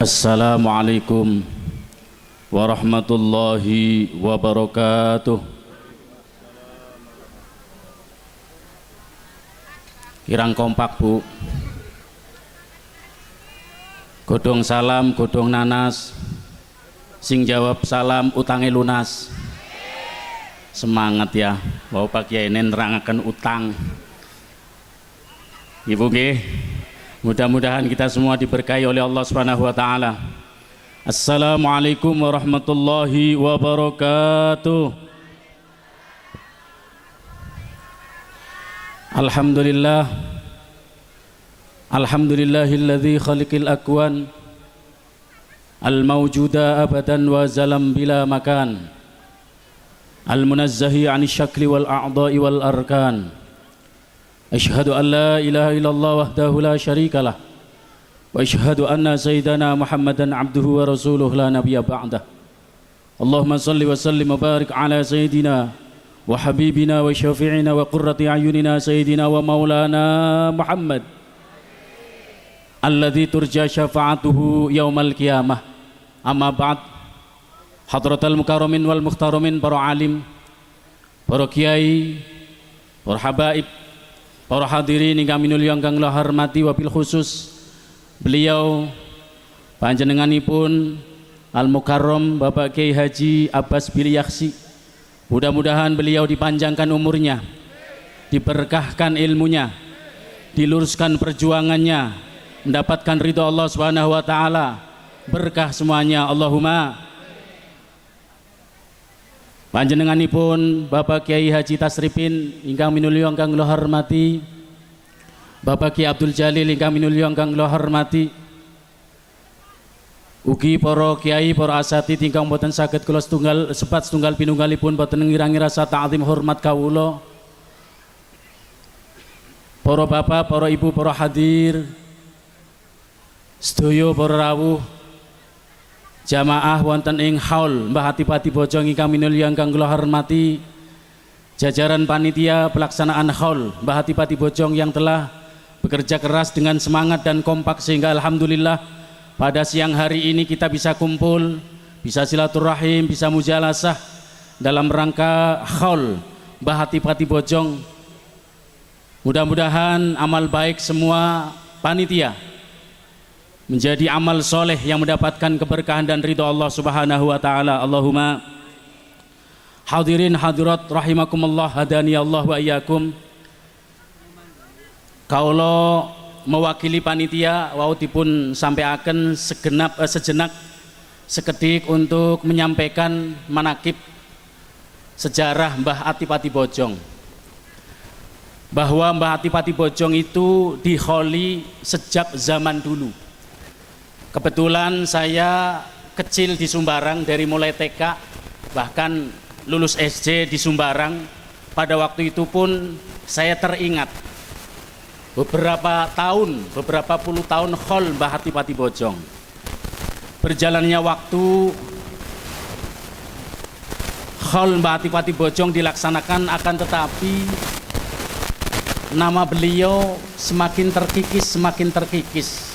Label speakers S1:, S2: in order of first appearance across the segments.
S1: Assalamualaikum warahmatullahi wabarakatuh. Kirang kompak Bu. Godhong salam, godhong nanas. Sing jawab salam utange lunas. Semangat ya. Bapak Kiai nerangaken utang. Ibu nggih. Mudah-mudahan kita semua diberkahi oleh Allah Subhanahu wa taala. Assalamualaikum warahmatullahi wabarakatuh. Alhamdulillah. Alhamdulillahilladzi khaliqal akwan al-mawjuda abadan wa zalam bila makan. Al-munazzahi 'anil syakli wal a'dha'i wal arkan. Asyhadu an la ilaha illallah wahdahu la syarikalah wa asyhadu anna sayyidana Muhammadan abduhu wa rasuluhu la nabiyya ba'dah. Allahumma salli wa sallim wa barik ala sayyidina wa habibina wa syafi'ina wa qurrati a'yunina sayyidina wa maulana Muhammad alladzi turja syafa'atuhu yaumal qiyamah. Amma ba'd. Hadratal mukarramin wal muhtaramin, para alim, para kiai, para habaib, para hadirin ingkang minulya ingkang kula hormati, wabil khusus beliau panjenenganipun Al Mukarram Bapak Kiai Haji Abbas Bilyaksi. Mudah-mudahan beliau dipanjangkan umurnya, diberkahkan ilmunya, diluruskan perjuangannya, mendapatkan ridha Allah Subhanahu wa taala, berkah semuanya Allahumma. Panjenenganipun Bapak Kiai Haji Tasripin ingkang minulya ingkang kula hormati, Bapak Kiai Abdul Jalil ingkang minulya ingkang kula hormati, ugi para kiai, para asatidz ingkang boten saged kula setunggal pinunggalipun boten ngirangi rasa ta'zim hormat kawula. Para bapak, para ibu, para hadir sedaya, para rawuh jamaah wonten ing haul Mbah Adipati Bojong ingkang minulya ingkang kula hormati, jajaran panitia pelaksanaan haul Mbah Adipati Bojong yang telah bekerja keras dengan semangat dan kompak sehingga alhamdulillah pada siang hari ini kita bisa kumpul, bisa silaturahim, bisa mujalasah dalam rangka haul Mbah Adipati Bojong. Mudah-mudahan amal baik semua panitia menjadi amal soleh yang mendapatkan keberkahan dan ridha Allah Subhanahu wa taala. Allahumma. Hadirin hadirat rahimakumullah, hadani Allah wa iyyakum. Kaula mewakili panitia wau dipun sampaikan sejenak sekedik untuk menyampaikan manakib sejarah Mbah Adipati Bojong. Bahwa Mbah Adipati Bojong itu diholi sejak zaman dulu. Kebetulan saya kecil di Sumbarang, dari mulai TK bahkan lulus SD di Sumbarang. Pada waktu itu pun saya teringat beberapa puluh tahun khol Mbah Adipati Bojong. Berjalannya waktu, khol Mbah Adipati Bojong dilaksanakan, akan tetapi nama beliau semakin terkikis.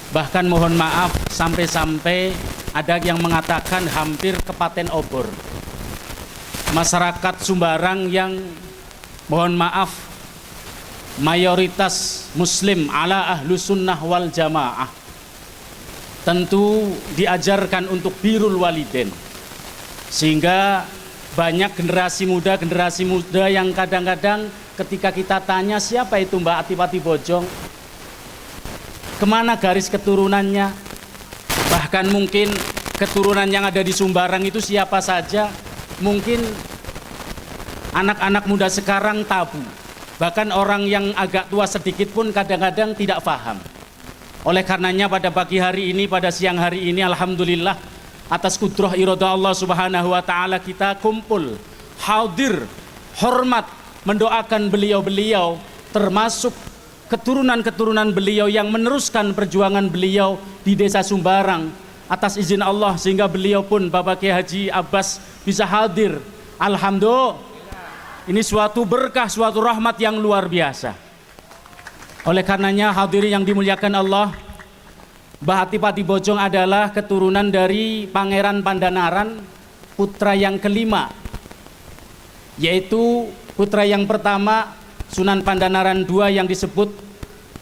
S1: Bahkan mohon maaf, sampai-sampai ada yang mengatakan hampir kepaten obor. Masyarakat Sumbarang yang mohon maaf mayoritas muslim ala ahlu sunnah wal jamaah tentu diajarkan untuk birrul walidain, sehingga banyak generasi muda yang kadang-kadang ketika kita tanya siapa itu Mbah Adipati Bojong, kemana garis keturunannya, bahkan mungkin keturunan yang ada di Sumbarang itu siapa saja, mungkin anak-anak muda sekarang tabu, bahkan orang yang agak tua sedikit pun kadang-kadang tidak paham. Oleh karenanya pada pagi hari ini, pada siang hari ini, alhamdulillah atas kudrah iradah Allah Subhanahu wa taala kita kumpul, hadir, hormat, mendoakan beliau-beliau, termasuk keturunan-keturunan beliau yang meneruskan perjuangan beliau di desa Sumbarang atas izin Allah, sehingga beliau pun Bapak Kiai Haji Abbas bisa hadir. Alhamdulillah, ini suatu berkah, suatu rahmat yang luar biasa. Oleh karenanya hadirin yang dimuliakan Allah, Mbah Adipati Bojong adalah keturunan dari Pangeran Pandanaran, putra yang kelima, yaitu putra yang pertama Sunan Pandanaran II yang disebut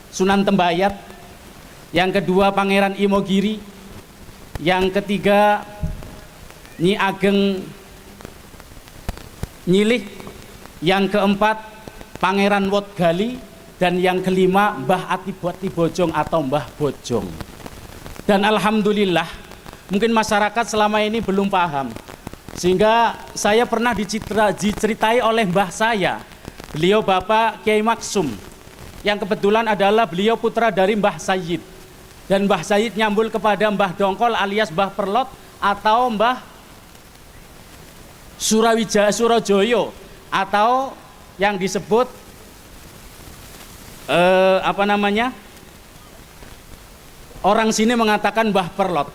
S1: Sunan Tembayat, yang kedua Pangeran Imogiri, yang ketiga Nyi Ageng Nyilih, yang keempat Pangeran Wotgali, dan yang kelima Mbah Adipati Bojong atau Mbah Bojong. Dan alhamdulillah mungkin masyarakat selama ini belum paham, sehingga saya pernah diceritai oleh mbah saya, beliau Bapak Kiai Maksum, yang kebetulan adalah beliau putra dari Mbah Sayyid, dan Mbah Sayyid nyambul kepada Mbah Dongkol alias Mbah Perlot atau Mbah Surajoyo, atau yang disebut orang sini mengatakan Mbah Perlot.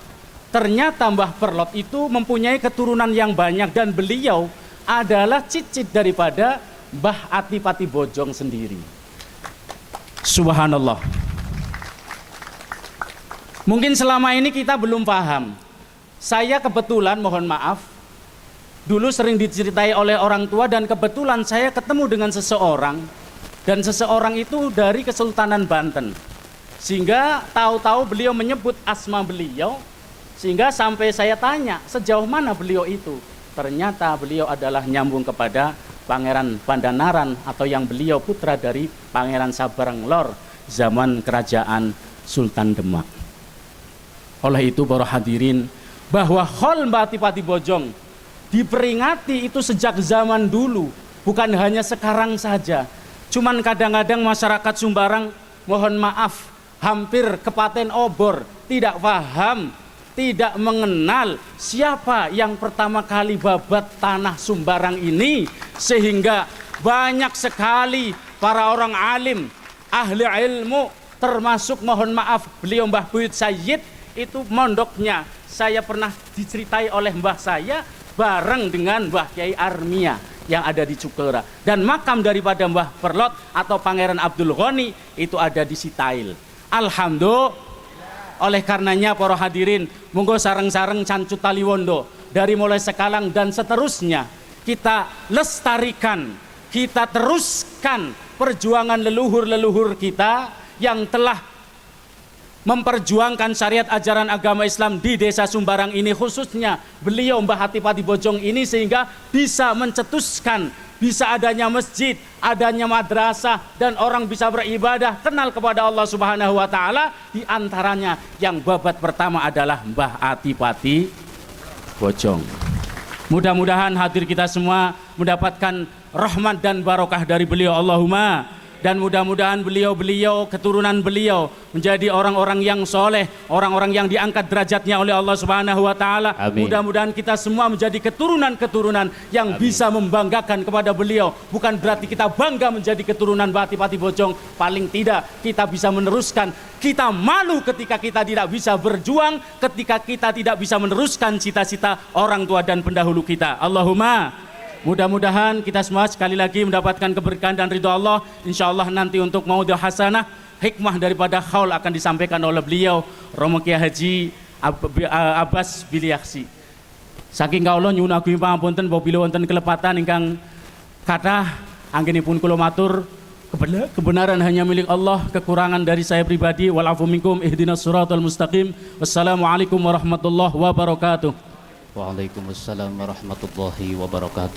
S1: Ternyata Mbah Perlot itu mempunyai keturunan yang banyak, dan beliau adalah cicit daripada Mbah Adipati Bojong sendiri. Subhanallah. Mungkin selama ini kita belum paham. Saya kebetulan, mohon maaf, dulu sering diceritai oleh orang tua, dan kebetulan saya ketemu dengan seseorang, dan seseorang itu dari Kesultanan Banten, sehingga tahu-tahu beliau menyebut asma beliau, sehingga sampai saya tanya sejauh mana beliau itu. Ternyata beliau adalah nyambung kepada Pangeran Pandanaran, atau yang beliau putra dari Pangeran Sabarang Lor zaman kerajaan Sultan Demak. Oleh itu para hadirin, bahwa Hol Mbah Adipati Bojong diperingati itu sejak zaman dulu, bukan hanya sekarang saja. Cuman kadang-kadang masyarakat Sumbarang, mohon maaf, hampir kepaten obor, tidak paham, tidak mengenal siapa yang pertama kali babat tanah Sumbarang ini, sehingga banyak sekali para orang alim, ahli ilmu, termasuk mohon maaf beliau Mbah Buyut Sayyid, itu mondoknya saya pernah diceritai oleh mbah saya bareng dengan Mbah Kiai Armia yang ada di Cukera, dan makam daripada Mbah Perlot atau Pangeran Abdul Ghani itu ada di Sitail. Alhamdulillah. Oleh karenanya para hadirin, monggo sareng-sareng Cancut Taliwondo dari mulai sekarang dan seterusnya kita lestarikan, kita teruskan perjuangan leluhur-leluhur kita yang telah memperjuangkan syariat ajaran agama Islam di desa Sumbarang ini, khususnya beliau Mbah Adipati Bojong ini, sehingga bisa mencetuskan, bisa adanya masjid, adanya madrasah, dan orang bisa beribadah, kenal kepada Allah Subhanahu wa Ta'ala. Di antaranya yang babat pertama adalah Mbah Adipati Bojong. Mudah-mudahan hadir kita semua mendapatkan rahmat dan barokah dari beliau, Allahumma. Dan mudah-mudahan beliau-beliau, keturunan beliau menjadi orang-orang yang soleh, orang-orang yang diangkat derajatnya oleh Allah Subhanahu wa Ta'ala. Mudah-mudahan kita semua menjadi keturunan-keturunan yang bisa membanggakan kepada beliau. Bukan berarti kita bangga menjadi keturunan Mbah Adipati Bojong, paling tidak kita bisa meneruskan. Kita malu ketika kita tidak bisa berjuang, ketika kita tidak bisa meneruskan cita-cita orang tua dan pendahulu kita. Allahumma. Mudah-mudahan kita semua sekali lagi mendapatkan keberkahan dan ridho Allah. Insya Allah nanti untuk maudhu hasanah, hikmah daripada haul akan disampaikan oleh beliau Romo Kiai Haji Abbas Biliaksi. Saking kaula nyuwun agung pangapunten apabila wonten kelepatan ingkang kathah, anggenipun kula matur kebenaran hanya milik Allah, kekurangan dari saya pribadi. Wal afu minkum, ihdinas siratal mustaqim. Wassalamualaikum warahmatullahi wabarakatuh.
S2: Waalaikumsalam warahmatullahi wabarakatuh.